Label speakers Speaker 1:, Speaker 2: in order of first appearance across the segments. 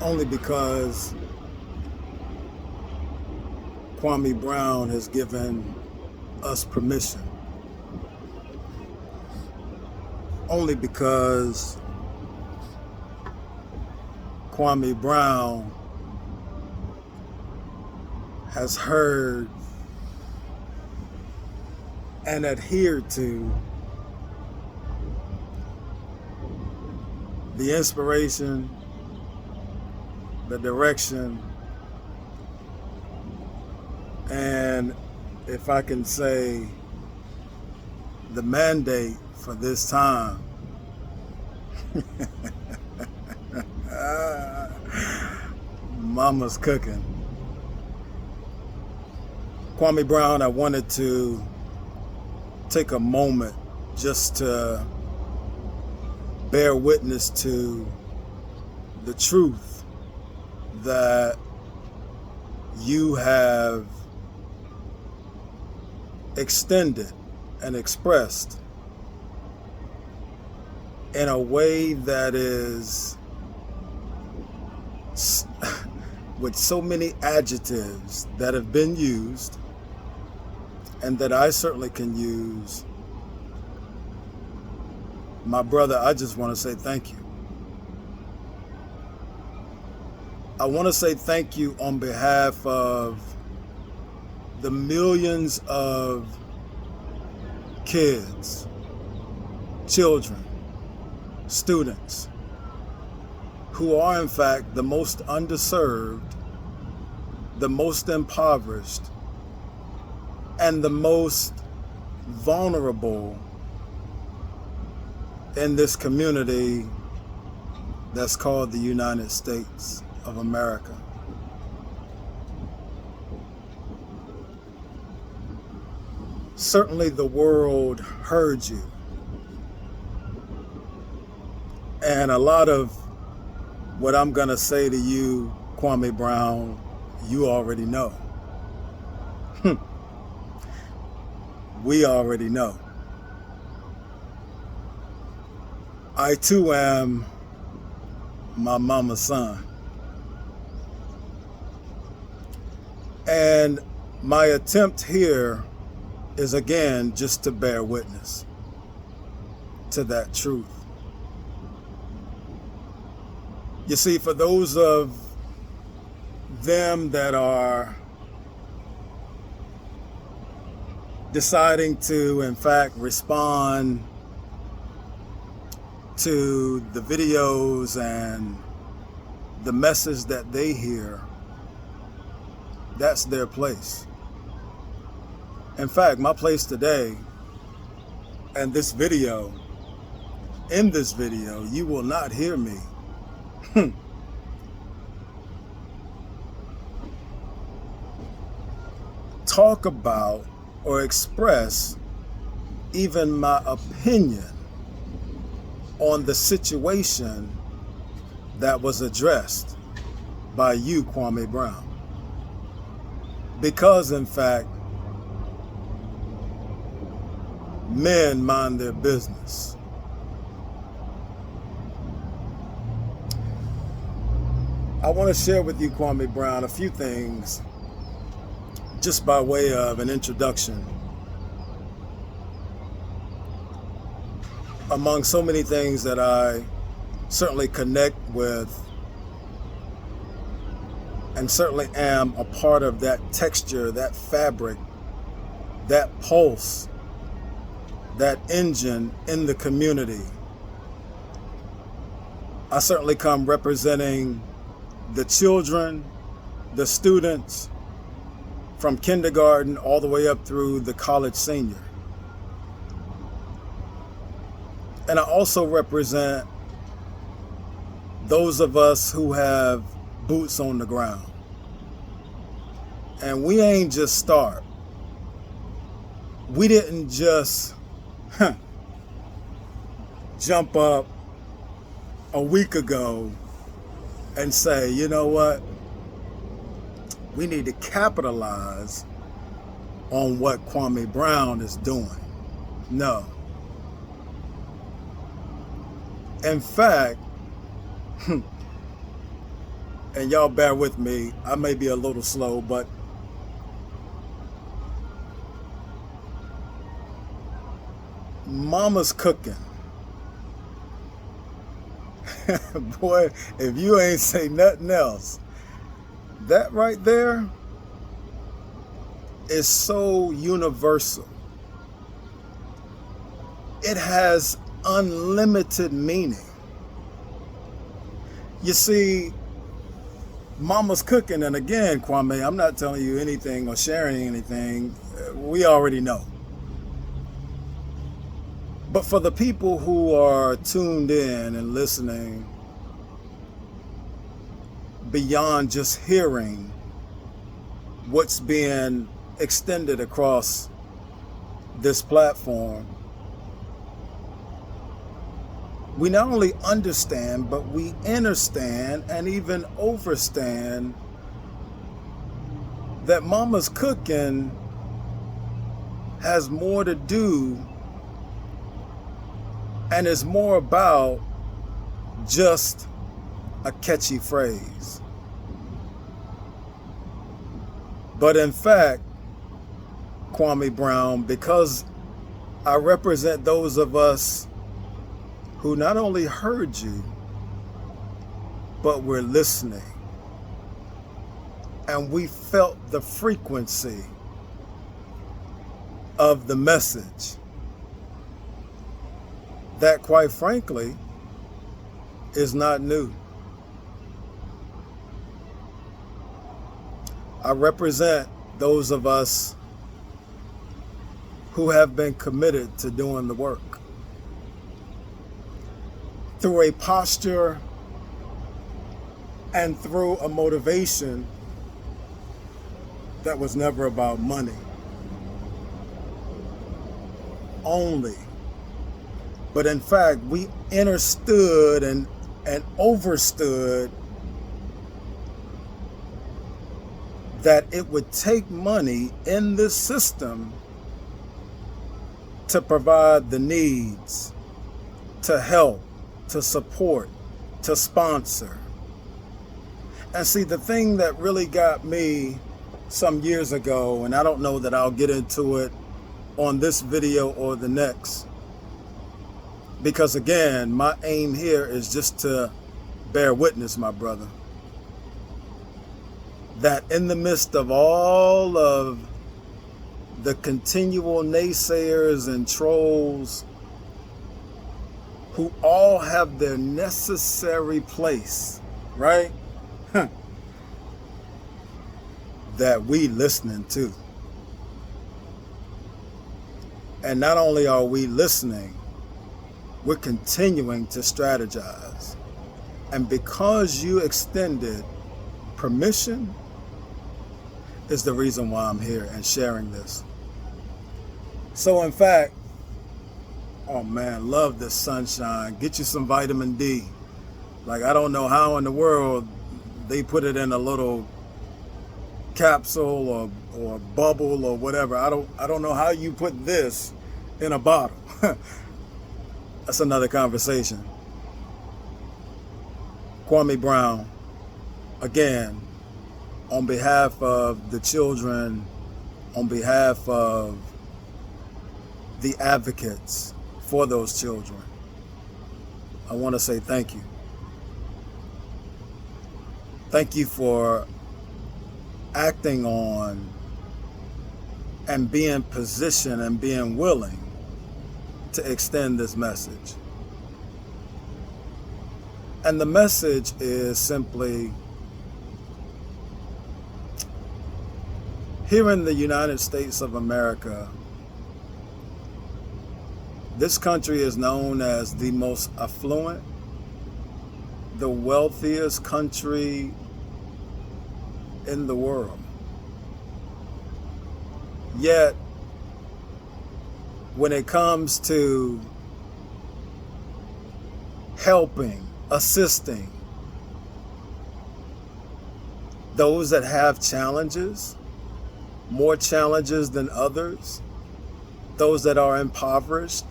Speaker 1: only because Kwame Brown has given us permission. Only because Kwame Brown has heard and adhered to the inspiration, the direction, and if I can say, the mandate for this time. Mama's cooking. Kwame Brown, I wanted to take a moment just to bear witness to the truth that you have extended and expressed in a way that is with so many adjectives that have been used and that I certainly can use. My brother, I just want to say thank you. I want to say thank you on behalf of the millions of kids, children, students who are in fact the most underserved, the most impoverished, and the most vulnerable in this community that's called the United States of America. Certainly the world heard you. And a lot of what I'm gonna say to you, Kwame Brown, you already know. We already know. I too am my mama's son. And my attempt here is again just to bear witness to that truth. You see, for those of them that are deciding to, in fact, respond to the videos and the message that they hear, that's their place. In fact, my place today and this video, in this video, you will not hear me talk about or express even my opinion on the situation that was addressed by you, Kwame Brown. Because in fact, men mind their business. I want to share with you, Kwame Brown, a few things just by way of an introduction. Among so many things that I certainly connect with and certainly am a part of that texture, that fabric, that pulse, that engine in the community. I certainly come representing the children, the students, from kindergarten all the way up through the college senior. And I also represent those of us who have boots on the ground. And we ain't just start. We didn't just jump up a week ago and say, you know what? We need to capitalize on what Kwame Brown is doing. No. In fact, and y'all bear with me, I may be a little slow, but mama's cooking. Boy, if you ain't say nothing else, that right there is so universal. It has unlimited meaning. You see, mama's cooking, and again, Kwame, I'm not telling you anything or sharing anything. We already know. But for the people who are tuned in and listening, beyond just hearing what's being extended across this platform, we not only understand, but we understand and even overstand that mama's cooking has more to do and is more about just a catchy phrase. But in fact, Kwame Brown, because I represent those of us who not only heard you, but we're listening. And we felt the frequency of the message that, quite frankly, is not new. I represent those of us who have been committed to doing the work through a posture and through a motivation that was never about money only. But in fact, we understood and overstood that it would take money in this system to provide the needs, to help, to support, to sponsor. And see, the thing that really got me some years ago, and I don't know that I'll get into it on this video or the next, because again, my aim here is just to bear witness, my brother, that in the midst of all of the continual naysayers and trolls who all have their necessary place, right? That we listening to. And not only are we listening, we're continuing to strategize. And because you extended permission is the reason why I'm here and sharing this. So in fact, oh man, love this sunshine. Get you some vitamin D. Like, I don't know how in the world they put it in a little capsule or bubble or whatever. I don't know how you put this in a bottle. That's another conversation. Kwame Brown, again, on behalf of the children, on behalf of the advocates for those children, I want to say thank you. Thank you for acting on and being positioned and being willing to extend this message. And the message is simply, here in the United States of America, this country is known as the most affluent, the wealthiest country in the world. Yet, when it comes to helping, assisting those that have challenges, more challenges than others, those that are impoverished,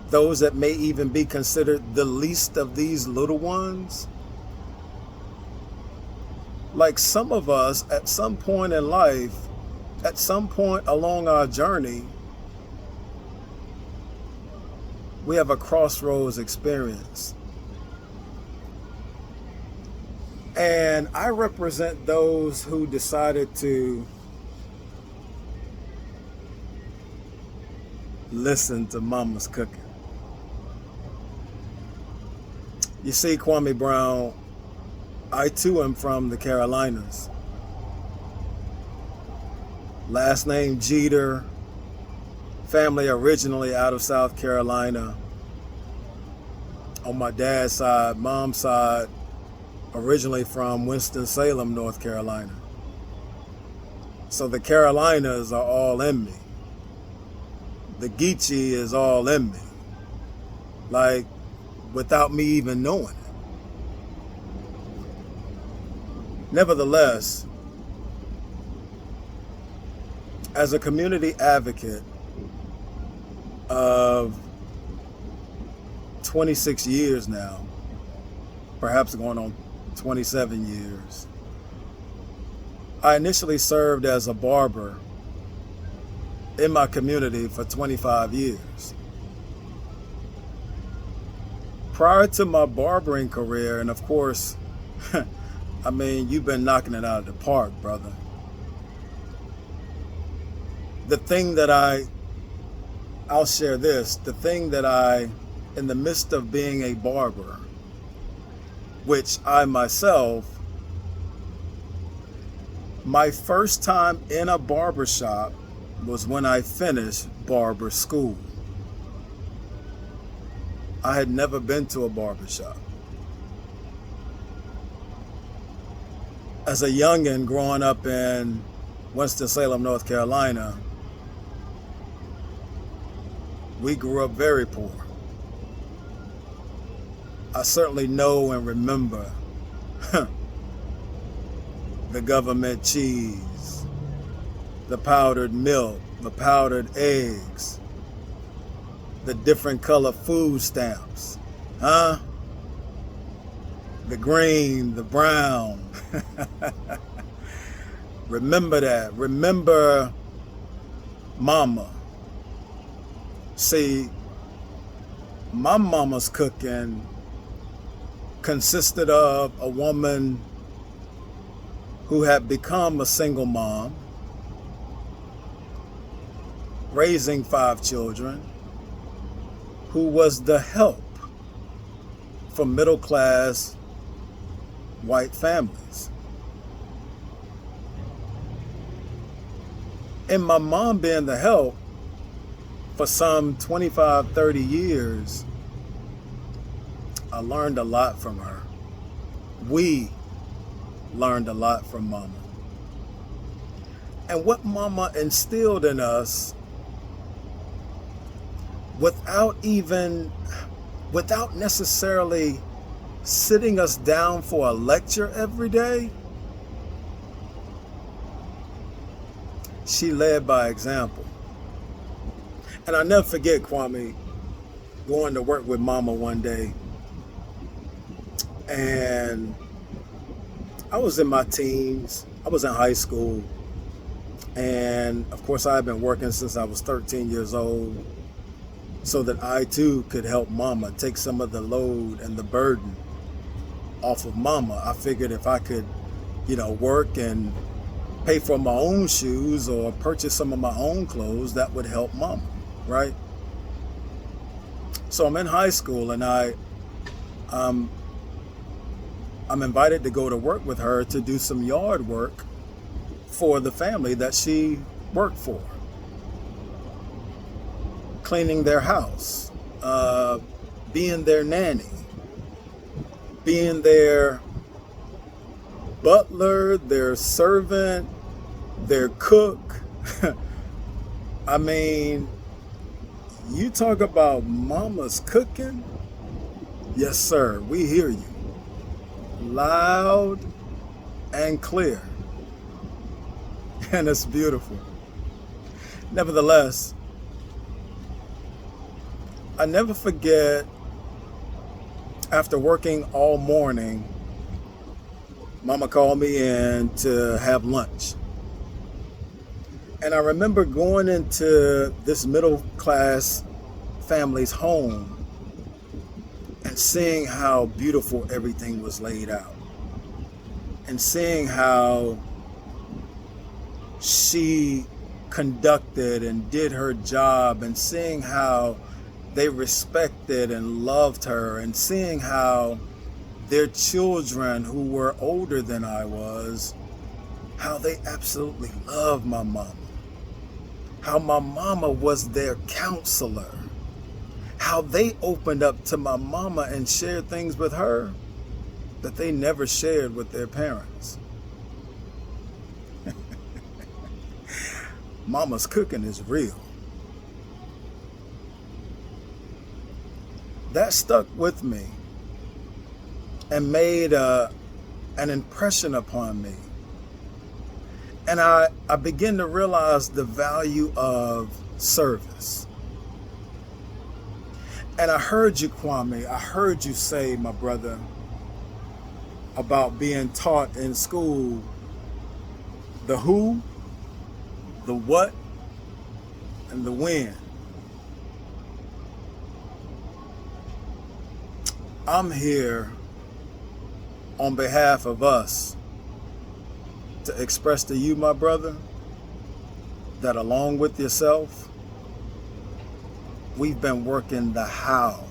Speaker 1: those that may even be considered the least of these little ones, Like some of us, at some point in life, at some point along our journey, we have a crossroads experience. And I represent those who decided to listen to mama's cooking. You see, Kwame Brown, I too am from the Carolinas. Last name Jeter, family originally out of South Carolina. On my dad's side, mom's side, originally from Winston-Salem, North Carolina. So the Carolinas are all in me. The Geechee is all in me. Like, without me even knowing it. Nevertheless, as a community advocate of 26 years now, perhaps going on 27 years, I initially served as a barber in my community for 25 years. Prior to my barbering career, and of course, I mean, you've been knocking it out of the park, brother. The thing that I'll share this, the thing that in the midst of being a barber, which I myself, my first time in a barber shop was when I finished barber school. I had never been to a barber shop. As a youngin' growing up in Winston-Salem, North Carolina, we grew up very poor. I certainly know and remember the government cheese, the powdered milk, the powdered eggs, the different color food stamps, The green, the brown. Remember that. Remember mama. See, my mama's cooking consisted of a woman who had become a single mom, raising 5 children, who was the help for middle-class white families. And my mom being the help for some 25, 30 years, I learned a lot from her. We learned a lot from mama. And what mama instilled in us, without necessarily sitting us down for a lecture every day, she led by example. And I'll never forget, Kwame, going to work with mama one day. And I was in my teens. I was in high school. And of course, I had been working since I was 13 years old, so that I too could help mama take some of the load and the burden off of mama. I figured if I could, work and pay for my own shoes or purchase some of my own clothes, that would help mama, right? So I'm in high school, and I'm invited to go to work with her to do some yard work for the family that she worked for. Cleaning their house, being their nanny, being their butler, their servant, their cook. I mean, you talk about mama's cooking? Yes, sir, we hear you. Loud and clear. And it's beautiful. Nevertheless, I never forget, after working all morning, Mama called me in to have lunch. And I remember going into this middle class family's home and seeing how beautiful everything was laid out. And seeing how she conducted and did her job, and seeing how they respected and loved her, and seeing how their children who were older than I was, how they absolutely loved my mama. How my mama was their counselor. How they opened up to my mama and shared things with her that they never shared with their parents. Mama's cooking is real. That stuck with me and made an impression upon me. And I began to realize the value of service. And I heard you, Kwame, I heard you say, my brother, about being taught in school the who, the what, and the when. I'm here on behalf of us to express to you, my brother, that along with yourself, we've been working the how.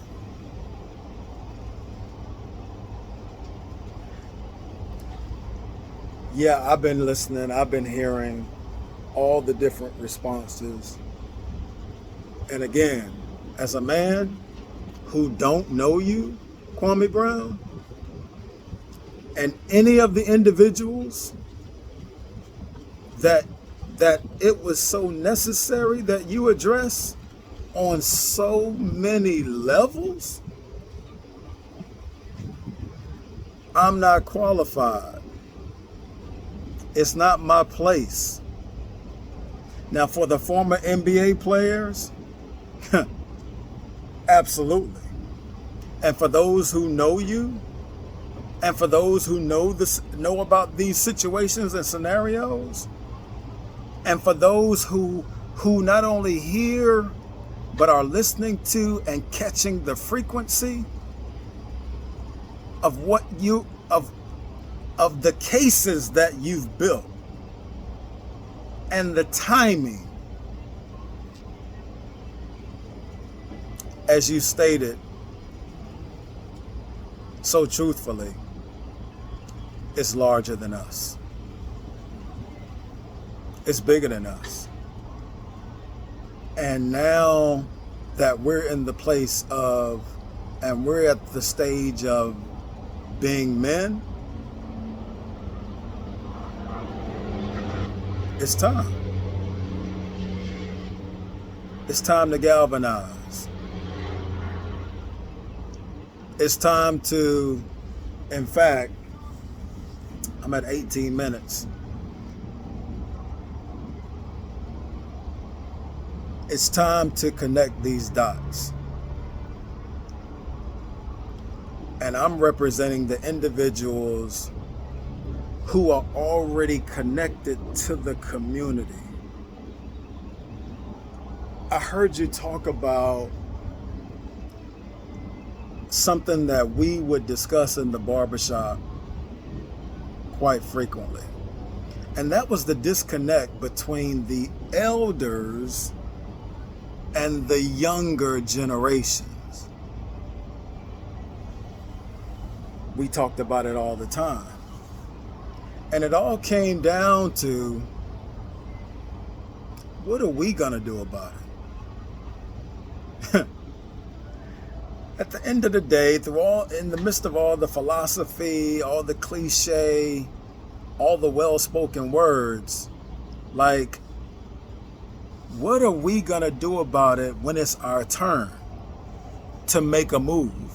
Speaker 1: Yeah, I've been listening, I've been hearing all the different responses. And again, as a man who don't know you, Kwame Brown, and any of the individuals that it was so necessary that you address on so many levels, I'm not qualified. It's not my place. Now, for the former NBA players, absolutely. And for those who know you, and for those who know about these situations and scenarios, and for those who not only hear but are listening to and catching the frequency of what you of the cases that you've built and the timing, as you stated so truthfully, it's larger than us. It's bigger than us. And now that we're in the place of, and we're at the stage of being men, it's time. It's time to galvanize. It's time to, in fact, I'm at 18 minutes. It's time to connect these dots. And I'm representing the individuals who are already connected to the community. I heard you talk about something that we would discuss in the barbershop quite frequently. And that was the disconnect between the elders and the younger generations. We talked about it all the time. And it all came down to, what are we gonna do about it? At the end of the day, in the midst of all the philosophy, all the cliche, all the well-spoken words, like, what are we gonna do about it when it's our turn to make a move?